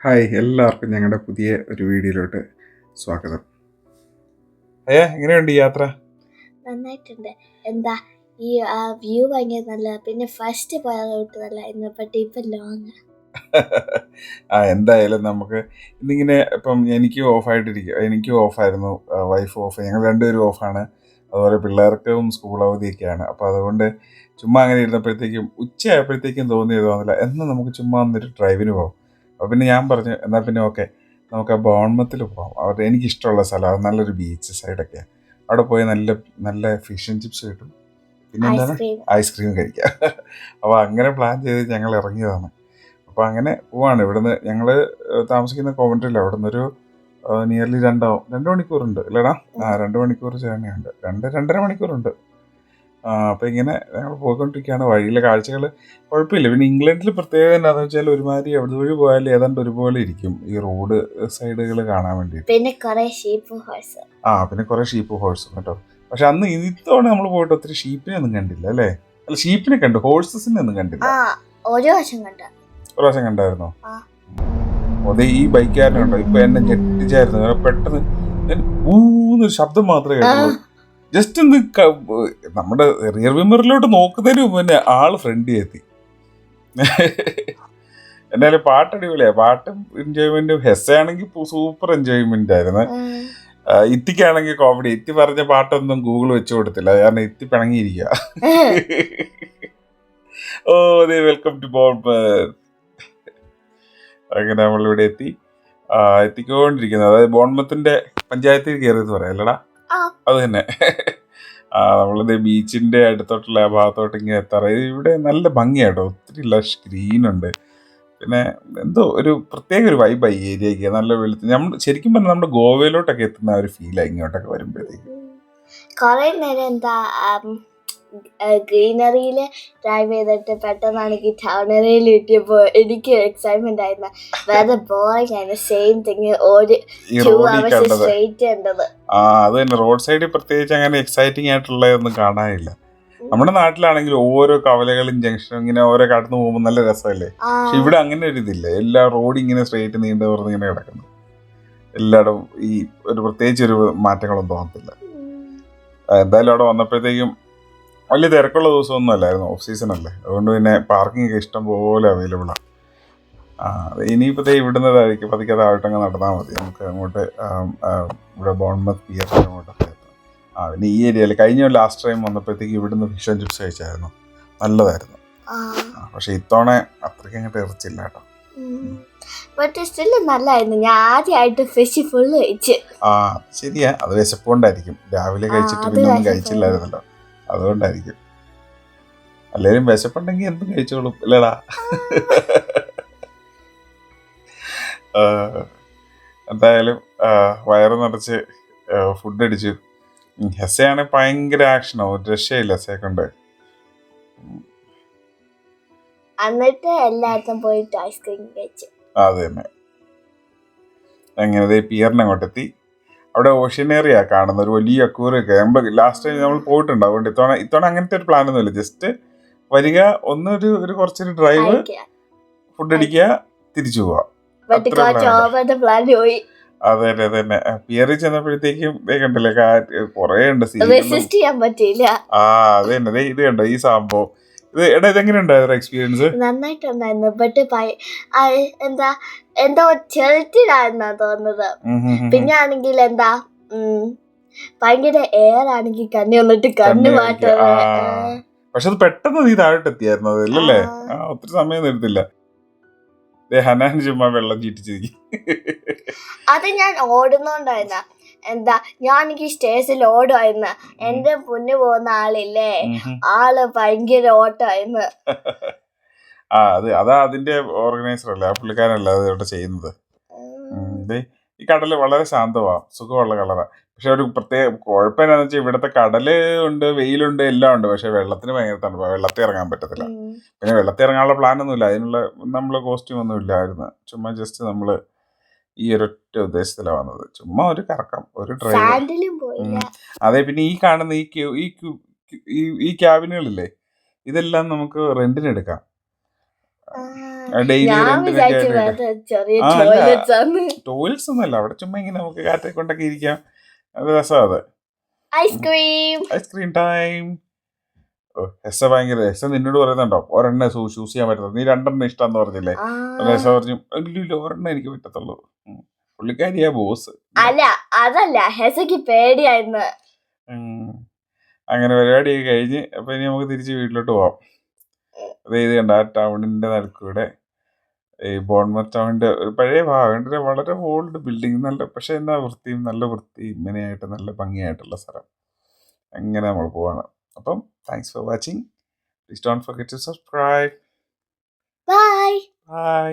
Hi, എല്ലാവർക്കും ഞങ്ങളുടെ പുതിയ ഒരു വീഡിയോയിലോട്ട് സ്വാഗതം. എങ്ങനെയുണ്ട് ഈ യാത്ര? നന്നായിട്ടുണ്ട്. എന്താ ഈ വ്യൂ ഭയങ്കര നല്ല. പിന്നെ ഫസ്റ്റ് പോയ റൂട്ട് നല്ല ആയിരുന്നു. ബട്ട് ഇപ്പൊ ലോങ്. എന്തായാലും നമുക്ക് ഇന്നിങ്ങനെ ഇപ്പം എനിക്ക് ഓഫായിരുന്നു, വൈഫ് ഓഫ്, ഞങ്ങൾ രണ്ടുപേരും ഓഫാണ്. അതുപോലെ പിള്ളേർക്കും സ്കൂൾ അവധിയൊക്കെയാണ്. അപ്പോൾ അതുകൊണ്ട് ചുമ്മാ അങ്ങനെ ഇരുന്നപ്പോഴത്തേക്കും ഉച്ചയായപ്പോഴത്തേക്കും തോന്നില്ല എന്നാൽ നമുക്ക് ചുമ്മാ ഒന്നൊരു ഡ്രൈവിന് പോകാം. അപ്പോൾ പിന്നെ ഞാൻ പറഞ്ഞു എന്നാൽ പിന്നെ ഓക്കെ, നമുക്ക് ആ ബോൺമത്തിൽ പോകാം. അവിടെ എനിക്കിഷ്ടമുള്ള സ്ഥലം, അത് നല്ലൊരു ബീച്ച് സൈഡൊക്കെയാണ്. അവിടെ പോയി നല്ല നല്ല ഫിഷ് ആൻഡ് ചിപ്സ് കിട്ടും, പിന്നെ എന്താണ് ഐസ്ക്രീം കഴിക്കാം. അപ്പോൾ അങ്ങനെ പ്ലാൻ ചെയ്ത് ഞങ്ങൾ ഇറങ്ങിയതാണ്. അപ്പോൾ അങ്ങനെ പോവാണ്. ഇവിടുന്ന് ഞങ്ങൾ താമസിക്കുന്ന കോവൻട്രിയിലാണ്. അവിടെ നിന്നൊരു നിയർലി 2 മണിക്കൂറുണ്ട് അല്ലേടാ? 2 മണിക്കൂർ ചേർന്നയുണ്ട്, 2-2.5 മണിക്കൂറുണ്ട്. അപ്പോൾ ഇങ്ങനെ ഞങ്ങൾ പോയിക്കൊണ്ടിരിക്കുകയാണ്. വഴിയിലെ കാഴ്ചകൾ കുഴപ്പമില്ല. പിന്നെ ഇംഗ്ലണ്ടിൽ പ്രത്യേകത എന്താണെന്ന് വെച്ചാൽ ഒരുമാതിരി എവിടെ വഴി പോയാലും ഏതാണ്ട് ഒരുപോലെ ഇരിക്കും ഈ റോഡ് സൈഡുകൾ കാണാൻ വേണ്ടിയിട്ട്. പിന്നെ കുറേ ഷീപ്പ് ഹോഴ്സും കേട്ടോ. പക്ഷെ അന്ന് ഇത്തവണ നമ്മൾ പോയിട്ട് ഒത്തിരി ഷീപ്പിനെ ഒന്നും കണ്ടില്ല അല്ലേ? അല്ല, ഷീപ്പിനെ കണ്ടു, ഹോഴ്സസിനെ ഒന്നും കണ്ടില്ല. ഒരു പ്രാവശ്യം കണ്ടായിരുന്നോ? അതെ, ഈ ബൈക്കുകാരനെ കണ്ടോ? ഇപ്പൊ എന്നെ ഞെട്ടിച്ചായിരുന്നു. പെട്ടെന്ന് ഊന്നൊരു ശബ്ദം മാത്രമേ കേട്ടുള്ളൂ. ജസ്റ്റ് ഒന്ന് നമ്മുടെ റിയർ വിമറിലോട്ട് നോക്കുന്നതിന് മുമ്പ് തന്നെ ആള് ഫ്രണ്ട് എത്തി. എന്നാലും പാട്ട് അടിപൊളിയാ, പാട്ടും എൻജോയ്മെന്റും. ഹെസ്സയാണെങ്കിൽ സൂപ്പർ എൻജോയ്മെന്റ് ആയിരുന്നു. ഇത്തിക്കാണെങ്കിൽ കോമഡി. ഇത്തി പറഞ്ഞ പാട്ടൊന്നും ഗൂഗിൾ വെച്ചു കൊടുത്തില്ല, കാരണം ഇത്തി പിണങ്ങിയിരിക്കുക. ഓ അതെ, വെൽക്കം ടു ബോർമത്ത്. അങ്ങനെ നമ്മളിവിടെ എത്തിക്കൊണ്ടിരിക്കുന്നത്. അതായത് ബോൺമത്തിന്റെ പഞ്ചായത്തിൽ കയറിയെന്ന് പറയാം അല്ലടാ? അത് തന്നെ. നമ്മളിത് ബീച്ചിന്റെ അടുത്തോട്ടുള്ള ഭാഗത്തോട്ട് ഇങ്ങനെ എത്താറ്. ഇവിടെ നല്ല ഭംഗിയാട്ടോ, ഒത്തിരി ലഷ് ഗ്രീനുണ്ട്. പിന്നെ എന്തോ ഒരു പ്രത്യേക ഒരു വൈബായി ഏരിയക്ക്. നല്ല വെളുത്ത് നമ്മൾ ശരിക്കും പറഞ്ഞാൽ നമ്മുടെ ഗോവയിലോട്ടൊക്കെ എത്തുന്ന ഒരു ഫീലാണ് ഇങ്ങോട്ടൊക്കെ വരുമ്പോഴത്തേക്ക്. കുറെ നേരം എന്താ ഗ്രീനറിയിൽ ഡ്രൈവ് ചെയ്തിട്ട് പെട്ടെന്നാണെങ്കിൽ ടൗൺ ഏരിയയിൽ കിട്ടിയപ്പോൾ എനിക്ക് എക്സൈറ്റ്മെന്റ് ആയിരുന്നു. വേറെ ബോറിംഗ് ആയിരുന്നു. സെയിം തിങ് ഒരു 2 hours സ്ട്രേറ്റ് കണ്ടത്. അത് തന്നെ. റോഡ് സൈഡിൽ പ്രത്യേകിച്ച് അങ്ങനെ എക്സൈറ്റിംഗ് ആയിട്ടുള്ളതൊന്നും കാണാനില്ല. നമ്മുടെ നാട്ടിലാണെങ്കിൽ ഓരോ കവലകളും ജംഗ്ഷനും ഇങ്ങനെ ഓരോ കടന്നു പോകുമ്പോൾ നല്ല രസമല്ലേ? പക്ഷെ ഇവിടെ അങ്ങനെ ഒരു ഇതില്ല. എല്ലാ റോഡ് ഇങ്ങനെ സ്ട്രേറ്റ് നീണ്ടു തുറന്ന് ഇങ്ങനെ കിടക്കുന്നു. എല്ലായിടവും ഈ ഒരു പ്രത്യേകിച്ച് ഒരു മാറ്റങ്ങളൊന്നും തോന്നത്തില്ല. എന്തായാലും അവിടെ വന്നപ്പോഴത്തേക്കും വലിയ തിരക്കുള്ള ദിവസമൊന്നും അല്ലായിരുന്നു, ഓഫ് സീസൺ അല്ലേ. അതുകൊണ്ട് പിന്നെ പാർക്കിംഗ് ഒക്കെ ഇഷ്ടം പോലെ അവൈലബിളാണ്. ഇനിയിപ്പോൾ ഇവിടുന്നതായിരിക്കും പതുക്കെ താഴോട്ടങ്ങ് നടന്നാൽ മതി. നമുക്ക് അങ്ങോട്ട് ഇവിടെ ബോൺമത്ത് പിയറിൻ്റെ അങ്ങോട്ടൊക്കെ എത്താം. പിന്നെ ഈ ഏരിയയിൽ കഴിഞ്ഞ ലാസ്റ്റ് ടൈം വന്നപ്പോഴത്തേക്ക് ഇവിടുന്ന് ഫിഷ് ആൻഡ് ചിപ്സ് കഴിച്ചായിരുന്നു, നല്ലതായിരുന്നു. പക്ഷെ ഇത്തവണ അത്രയ്ക്ക് അങ്ങോട്ട് ഇറച്ചില്ല കേട്ടോ. ശരിയാ, അത് വിശപ്പുകൊണ്ടായിരിക്കും. രാവിലെ കഴിച്ചിട്ട് പിന്നെ ഒന്നും കഴിച്ചില്ലായിരുന്നല്ലോ, അതുകൊണ്ടായിരിക്കും. അല്ലേലും വിശപ്പുണ്ടെങ്കിൽ എന്തും കഴിച്ചോളും അല്ലേടാ? എന്തായാലും വയറ് നിറച്ച് ഫുഡ് അടിച്ചു. ഹെസ്സയാണെങ്കിൽ ഭയങ്കര ആക്ഷനോ, ഒരു രക്ഷയില്ല ഹെസ്സയെ കൊണ്ട്. എന്നിട്ട് എല്ലായിടത്തും പോയിട്ട് ഐസ്ക്രീം കഴിച്ചു. അത് തന്നെ. അങ്ങനെ പിയറിനെ അങ്ങോട്ടെത്തി. അവിടെ ഓഷ്യനേറിയ കാണുന്ന ഒരു വലിയ അക്വേറിയൊക്കെ. നമ്മൾ ലാസ്റ്റ് ടൈം നമ്മൾ പോയിട്ടുണ്ട്. അതുകൊണ്ട് ഇത്തവണ അങ്ങനത്തെ ഒരു പ്ലാൻ ഒന്നുമില്ല. ജസ്റ്റ് വരിക, ഒരു കുറച്ചൊരു ഡ്രൈവ്, ഫുഡ് അടിക്കുക, തിരിച്ചു പോവാ. അതെ തന്നെ. പിയറിൽ ചെന്നപ്പോഴത്തേക്കും കണ്ടില്ലേ, കൊറേ ഉണ്ട്. അത് തന്നെ. ഇത് കണ്ടോ ഈ സംഭവം? ഇതെങ്ങനെ ഉണ്ടായിരുന്നു എക്സ്പീരിയൻസ്? നന്നായിട്ടുണ്ടായിരുന്നു. ബട്ട് എന്തോ ചെറുത്തിലായിരുന്നാ തോന്നുന്നത്. പിന്നെ ആണെങ്കിൽ ഭയങ്കര എയർ ആണെങ്കിൽ കണ്ണി വന്നിട്ട് കണ്ണു മാറ്റം. പക്ഷെ അത് പെട്ടെന്ന് നീ താഴോട്ട് എത്തിയായിരുന്നു അതല്ലേ? ഒത്തിരി സമയം എടുത്തില്ല. ഹനാൻ ചുമ്മാ വെള്ളം ചീറ്റിച്ചിരിക്കും. അത് ഞാൻ ഓടുന്നോണ്ടായിരുന്ന. ഞാൻ എനിക്ക് സ്റ്റേജിൽ ഓടുമായിരുന്നു. എന്റെ മുന്നേ പോകുന്ന ആളില്ലേ, ആള് ഭയങ്കര ഓട്ടമായിരുന്നു. അതാ അതിന്റെ ഓർഗനൈസർ അല്ലേ, ആ പുള്ളിക്കാരനല്ല അത് ഇവിടെ ചെയ്യുന്നത്. ഈ കടല് വളരെ ശാന്തമാണ്, സുഖമുള്ള കളറാ. പക്ഷെ ഒരു പ്രത്യേക കുഴപ്പം എന്താണെന്ന് വെച്ചാൽ ഇവിടുത്തെ കടല് ഉണ്ട്, വെയിലുണ്ട്, എല്ലാം ഉണ്ട്. പക്ഷെ വെള്ളത്തിന് ഭയങ്കര തണുപ്പാണ്, വെള്ളത്തിൽ ഇറങ്ങാൻ പറ്റത്തില്ല. പിന്നെ വെള്ളത്തിൽ ഇറങ്ങാനുള്ള പ്ലാനൊന്നുമില്ല, അതിനുള്ള നമ്മള് കോസ്റ്റ്യൂം ഒന്നും ഇല്ലായിരുന്നു. ചുമ്മാ ജസ്റ്റ് നമ്മള് ഈ ഒരൊറ്റ ഉദ്ദേശത്തിലാണ് വന്നത്, ചുമ്മാ ഒരു കറക്കം, ഒരു ഡ്രൈവ്. അതെ. പിന്നെ ഈ കാണുന്ന ഈ ക്യാബിനുകളില്ലേ, ഇതെല്ലാം നമുക്ക് റെന്റിന് എടുക്കാം. ഡെയിലി ഞാൻ റെന്റിനൊക്കെ വിചാരിച്ചു ആയിട്ട് വേറെ ചെറിയ ആ അല്ല ടോയ്ലറ്റ്സ് ആണ്. ടോയ്ലറ്റ്സ് ഒന്നുമല്ല, അവിടെ ചുമ്മാ ഇങ്ങനെ നമുക്ക് കാറ്റൊക്കെ കൊണ്ടൊക്കെ ഇരിക്കാം, അത് രസമാണ് അത്. ഐസ്ക്രീം. Ice cream time. എസ് ഭയങ്കര എസ് നിന്നോട് പറയുന്നുണ്ടോ ഒരെണ്ണം ചൂസ് ചെയ്യാൻ പറ്റത്തുള്ളൂ, നീ 2 ഇഷ്ടമെന്ന് പറഞ്ഞില്ലേ? ആ എസ് പറഞ്ഞു ഇല്ല ഒരെണ്ണം എനിക്ക് പറ്റത്തുള്ളൂ. പുള്ളിക്കാരിയാ ബോസ്. അല്ല അതല്ല, ഹെസയ്ക്ക് പേടിയായിരുന്നു. അങ്ങനെ പരിപാടിയൊക്കെ കഴിഞ്ഞ് അപ്പൊ ഇനി നമുക്ക് തിരിച്ച് വീട്ടിലോട്ട് പോവാം. അതായത് കണ്ട ആ ടൗണിന്റെ നടുക്കൂടെ ഈ ബോൺമത്ത് ടൗണിന്റെ ഒരു പഴയ ഭാഗം, വളരെ ഓൾഡ് ബിൽഡിംഗ്, നല്ല പക്ഷെ എന്നാ വൃത്തിയും, നല്ല വൃത്തിയും ഇങ്ങനെയായിട്ട് നല്ല ഭംഗിയായിട്ടുള്ള സ്ഥലം. അങ്ങനെ നമ്മൾ പോവാണ്. അപ്പം thanks for watching. Please don't forget to subscribe. Bye. By.